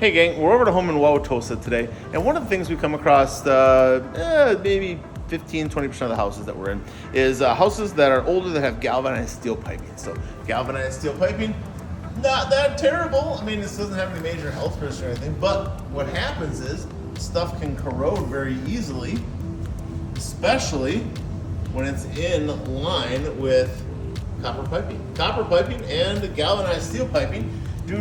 Hey gang, we're over to Home in Wauwatosa today, and one of the things we come across, maybe 15-20% of the houses that we're in, is houses that are older that have galvanized steel piping. So galvanized steel piping, not that terrible. I mean, this doesn't have any major health risks or anything, but what happens is stuff can corrode very easily, especially when it's in line with copper piping. Copper piping and galvanized steel piping do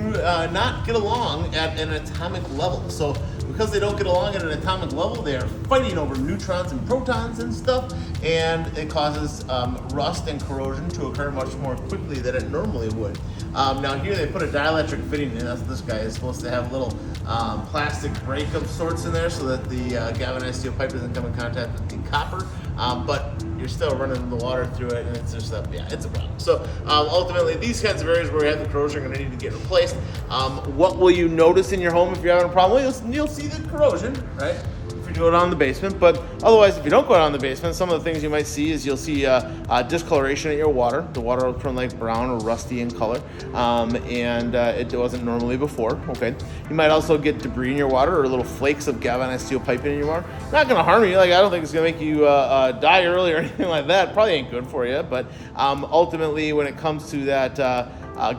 not get along at an atomic level. So because they don't get along at an atomic level, they are fighting over neutrons and protons and stuff, and it causes rust and corrosion to occur much more quickly than it normally would. Now here they put a dielectric fitting in. That's this guy is supposed to have a little plastic break of sorts in there so that the galvanized steel pipe doesn't come in contact with the copper, but you're still running the water through it, and it's just it's a problem. So ultimately, these kinds of areas where we have the corrosion are going to need to get replaced. What will you notice in your home if you're having a problem? Well, you'll see the corrosion, right? If you do it on the basement, but otherwise, if you don't go down the basement, some of the things you might see is you'll see discoloration at your water. The water will turn like brown or rusty in color, and it wasn't normally before. Okay, you might also get debris in your water or little flakes of galvanized steel piping in your water. Not going to harm you. Like, I don't think it's going to make you die early or anything like that. Probably ain't good for you. But ultimately, when it comes to that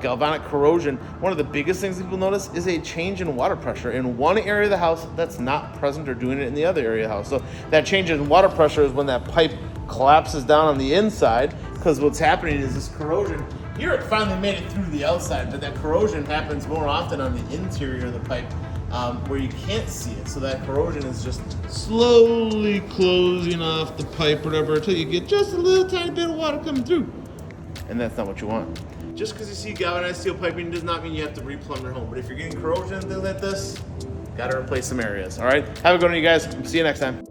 galvanic corrosion, one of the biggest things people notice is a change in water pressure in one area of the house that's not present or doing it in the other area of the house. So that change in water pressure is when that pipe collapses down on the inside, because what's happening is this corrosion. Here it finally made it through the outside, but that corrosion happens more often on the interior of the pipe, where you can't see it. So that corrosion is just slowly closing off the pipe or whatever until you get just a little tiny bit of water coming through. And that's not what you want. Just because you see galvanized steel piping does not mean you have to replumb your home. But if you're getting corrosion and things like this, got to replace some areas. All right? Have a good one, you guys. See you next time.